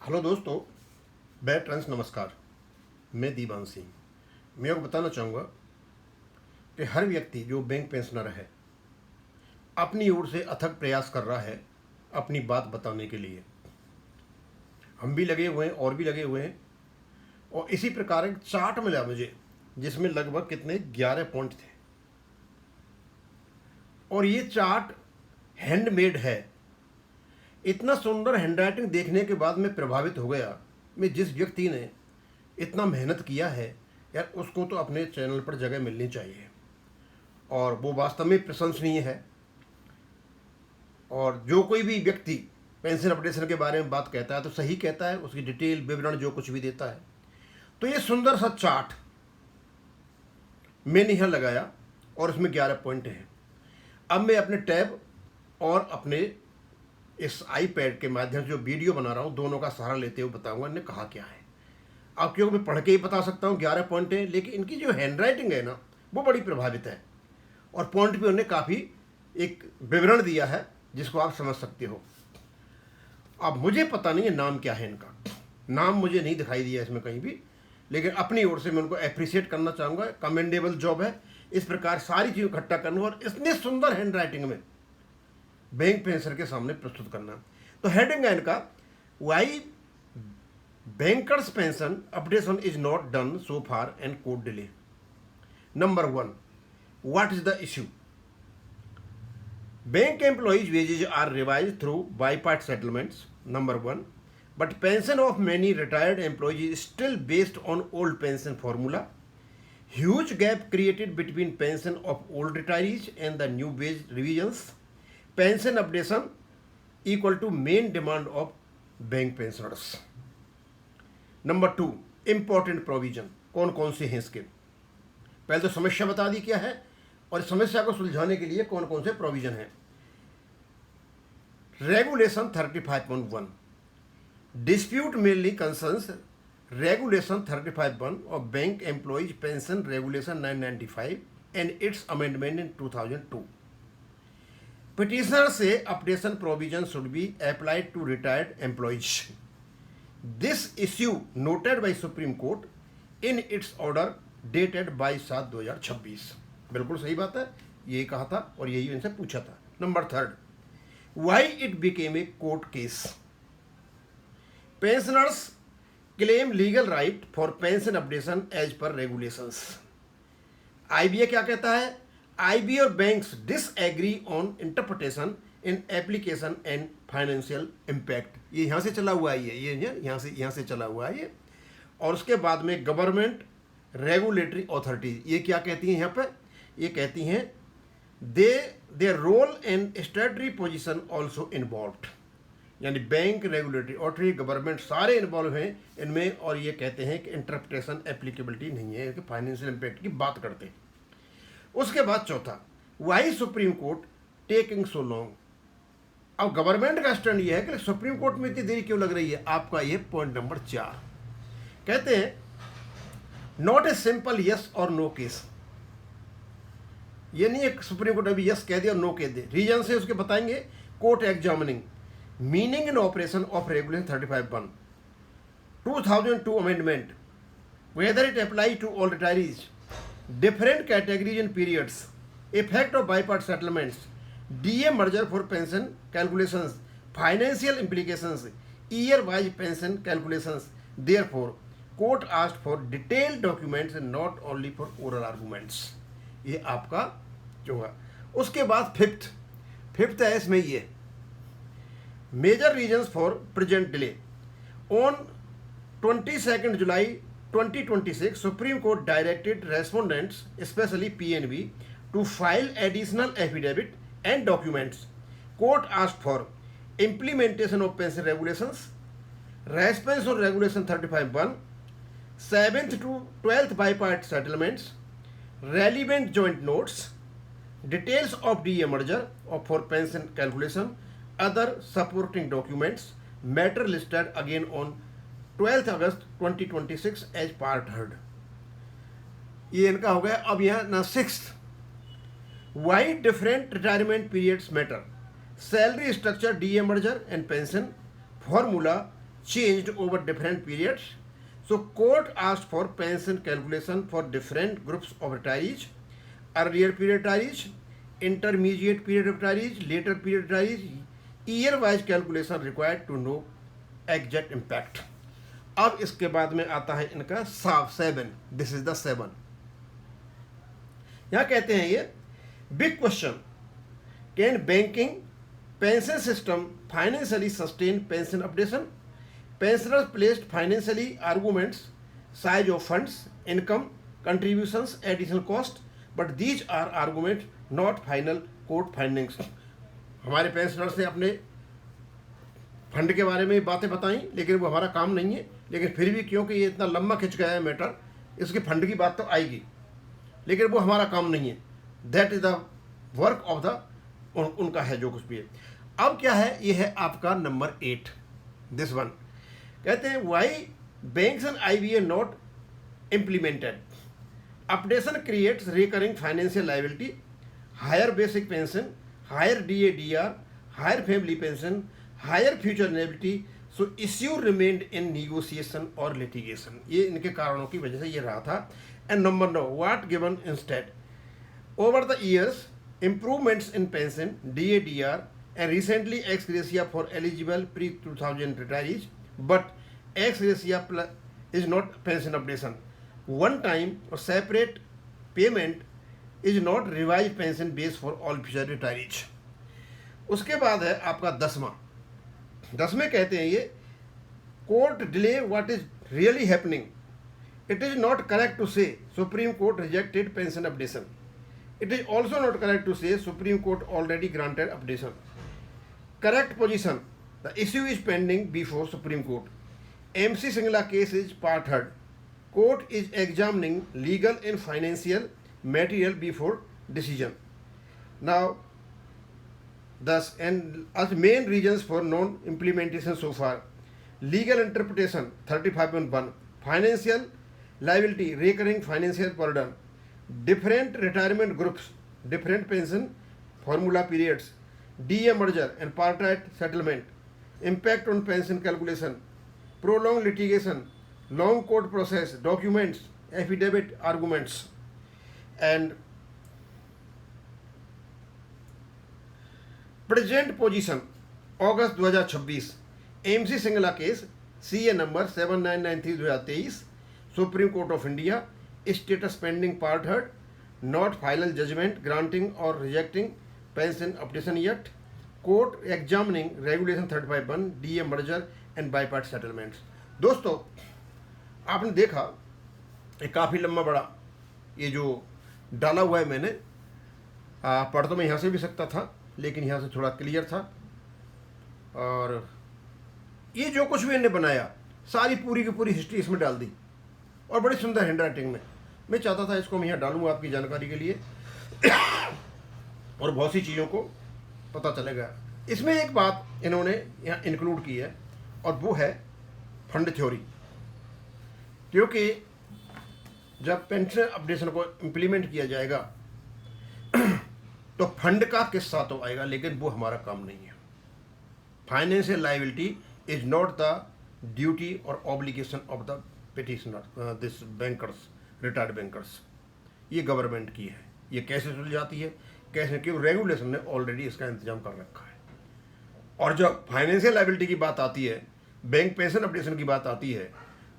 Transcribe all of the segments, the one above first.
Hello दोस्तों, बैट्रंस नमस्कार। मैं दीवान सिंह। मैं आपको बताना चाहूँगा कि हर व्यक्ति जो बैंक पेंशनर है अपनी ओर से अथक प्रयास कर रहा है अपनी बात बताने के लिए। हम भी लगे हुए हैं और भी लगे हुए हैं, और इसी प्रकार एक चार्ट मिला मुझे जिसमें लगभग कितने 11 पॉइंट थे, और ये चार्ट हैंडमेड है। इतना सुंदर हैंडराइटिंग देखने के बाद मैं प्रभावित हो गया। मैं जिस व्यक्ति ने इतना मेहनत किया है यार, उसको तो अपने चैनल पर जगह मिलनी चाहिए, और वो वास्तव में प्रशंसनीय है। और जो कोई भी व्यक्ति पेंशन अपडेशन के बारे में बात कहता है तो सही कहता है, उसकी डिटेल विवरण जो कुछ भी देता है। तो ये सुंदर सा चार्ट मैंने यहाँ लगाया और इसमें 11 पॉइंट हैं। अब मैं अपने टैब और अपने इस आईपैड के माध्यम से जो वीडियो बना रहा हूँ, दोनों का सहारा लेते हुए बताऊंगा इन्हें कहा क्या है। अब क्योंकि मैं पढ़ के ही बता सकता हूँ 11 पॉइंट है, लेकिन इनकी जो हैंड राइटिंग है ना, वो बड़ी प्रभावित है, और पॉइंट भी उन्होंने काफ़ी एक विवरण दिया है जिसको आप समझ सकते हो। अब मुझे पता नहीं है नाम क्या है इनका, नाम मुझे नहीं दिखाई दिया इसमें कहीं भी, लेकिन अपनी ओर से मैं उनको अप्रिशिएट करना चाहूँगा। कमेंडेबल जॉब है इस प्रकार सारी चीज़ इकट्ठा करना और इतने सुंदर हैंड राइटिंग में बैंक पेंशनर के सामने प्रस्तुत करना। तो हेडिंग है इनका, why bankers pension updation is not done so far and court delay. Number 1, what is the issue? Bank employees' wages are revised through bipart settlements. Number 1, but pension of many retired employees is still based on old pension formula. Huge gap created between pension of old retirees and the new wage revisions. Pension updation equal to main demand of bank pensioners. Number 2, important provision कौन कौन से हैं इसके। पहले तो समस्या बता दी क्या है, और इस समस्या को सुलझाने के लिए कौन कौन से प्रोविजन हैं। Regulation 35.1 dispute mainly concerns regulation 35.1 of bank employees pension regulation 995 and its amendment in 2002। Petitioner से updation provision should be applied to retired employees. This issue noted by Supreme Court in its order dated 22/7/2026। बिल्कुल सही बात है, यही कहा था और यही इनसे पूछा था। Number 3, why it became a court case. Pensioners claim legal right for pension updation as per regulations. IBA क्या कहता है, आईबीए और banks disagree on interpretation in application and financial impact. ये यहाँ से चला हुआ है, ये यहाँ से चला हुआ है ये। और उसके बाद में गवर्नमेंट रेगुलेटरी अथॉरिटीज ये क्या कहती हैं यहाँ पे, ये कहती हैं they role and statutory position also involved. यानी बैंक, रेगुलेटरी अथॉरिटी, गवर्नमेंट सारे इन्वॉल्व हैं इनमें, और ये कहते हैं कि इंटरप्रिटेशन एप्लीकेबिलिटी नहीं है, कि फाइनेंशियल इम्पैक्ट की बात करते हैं। उसके बाद चौथा, why Supreme Court taking so long. अब गवर्नमेंट का स्टैंड ये है कि सुप्रीम कोर्ट में इतनी देरी क्यों लग रही है। आपका ये पॉइंट नंबर 4 कहते हैं नॉट ए सिंपल यस और नो केस। ये नहीं है सुप्रीम कोर्ट अभी यस कह दिया और नो कह दे, रीजन से उसके बताएंगे। Court examining meaning in operation of regulation 35(1) 2002 amendment whether it apply to all retirees, different categories and periods, effect of bipartite settlements, DA merger for pension calculations, financial implications, year wise pension calculations. Therefore court asked for detailed documents and not only for oral arguments. ये आपका जो है। उसके बाद fifth है इसमें ये major reasons for present delay. On 22 July 2026 Supreme Court directed respondents specially PNB to file additional affidavit and documents. Court asked for implementation of pension regulations, response on regulation 35(1), 7th to 12th bipart settlements, relevant joint notes, details of DA merger for pension calculation, other supporting documents, matter listed again on 12th August 2026 as part heard। ये इनका हो गया। अब यहाँ ना 6th, why different retirement periods matter, salary structure, DA merger and pension formula changed over different periods. So court asked for pension calculation for different groups of retirees: earlier period retirees, intermediate period retirees, later period retirees. Year-wise calculation required to know exact impact. अब इसके बाद में आता है इनका 7. This is the 7. यहाँ कहते हैं ये big question: can banking pension system financially sustain pension updation? Pensioners placed financially arguments, size of funds, income, contributions, additional cost, but these are arguments, not final court findings. हमारे pensioners ने अपने fund के बारे में बातें बताई, लेकिन वो हमारा काम नहीं है. लेकिन फिर भी क्योंकि ये इतना लंबा खिंच गया है मैटर, इसके फंड की बात तो आएगी, लेकिन वो हमारा काम नहीं है. That is the work of the उनका है जो कुछ भी है. अब क्या है, ये है आपका नंबर 8. दिस वन कहते हैं why banks and IBA not implemented. Updation creates recurring financial liability, higher basic pension, higher DA/DR, higher family pension, higher future inability. So issue remained in negotiation और लिटिगेशन. ये इनके कारणों की वजह से ये रहा था. And number 9 what given instead. Over the years improvements in pension, DA/DR and recently ex gratia for eligible pre-2000 retirees, but ex gratia is not pension updation. One time or separate payment is not revised pension base for all future retirees. उसके बाद है आपका 10वां कहते हैं ये court delay what is really happening. It is not correct to say Supreme Court rejected pension updation. It is also not correct to say Supreme Court already granted updation. Correct position: the issue is pending before Supreme Court. MC Singla case is part heard. Court is examining legal and financial material before decision. Now, thus and as main reasons for non-implementation so far: legal interpretation 35.1, financial liability, recurring financial burden, different retirement groups, different pension formula periods, DA merger and part-right settlement, impact on pension calculation, prolonged litigation, long court process, documents, affidavit arguments, and present position. August 2026 MC Singla case CA number 7993/2023, Supreme Court of India. Status pending part heard, not final judgment granting or rejecting pension updation yet. Court examining regulation 35(1), DA merger and bipartite settlements. दोस्तों आपने देखा ये काफ़ी लंबा बड़ा ये जो डाला हुआ है मैंने, पढ़ तो मैं यहाँ से भी सकता था, लेकिन यहाँ से थोड़ा क्लियर था. और ये जो कुछ भी इन्हें बनाया सारी पूरी की पूरी हिस्ट्री इसमें डाल दी, और बड़ी सुंदर हैंड राइटिंग में. मैं चाहता था इसको मैं यहाँ डालूँ आपकी जानकारी के लिए, और बहुत सी चीज़ों को पता चलेगा. इसमें एक बात इन्होंने यहाँ इंक्लूड की है, और वो है फंड थ्योरी. क्योंकि जब पेंशन अपडेशन को इम्प्लीमेंट किया जाएगा तो फंड का किस्सा तो आएगा, लेकिन वो हमारा काम नहीं है. Financial liability is not the duty और obligation of the petitioner, this bankers, retired bankers. ये गवर्नमेंट की है. ये कैसे सुलझाती है, कैसे, क्यों रेगुलेशन ने ऑलरेडी इसका इंतजाम कर रखा है. और जब फाइनेंशियल लायबिलिटी की बात आती है, बैंक पेंशन अपडेशन की बात आती है,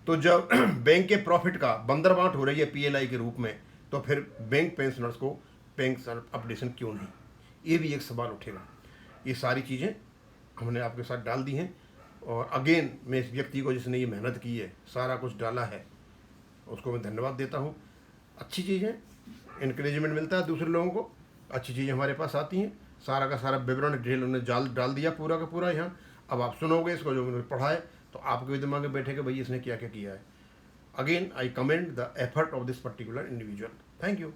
तो जब बैंक के प्रॉफिट का बंदरबांट हो रही है PLI के रूप में, तो फिर बैंक पेंशनर्स को पेंशन अपडेशन क्यों नहीं, ये भी एक सवाल उठेगा. ये सारी चीज़ें हमने आपके साथ डाल दी हैं. और अगेन मैं इस व्यक्ति को जिसने ये मेहनत की है, सारा कुछ डाला है, उसको मैं धन्यवाद देता हूँ. अच्छी चीज़ें, इनकरेजमेंट मिलता है दूसरे लोगों को, अच्छी चीज़ें हमारे पास आती हैं. सारा का सारा विवरण डिटेल उन्होंने डाल दिया पूरा का पूरा यहाँ. अब आप सुनोगे इसको, जो उन्होंने पढ़ा है, तो आपके भी दिमाग में बैठेगा भाई इसने क्या क्या किया है. Again I commend the effort of this particular individual. Thank you.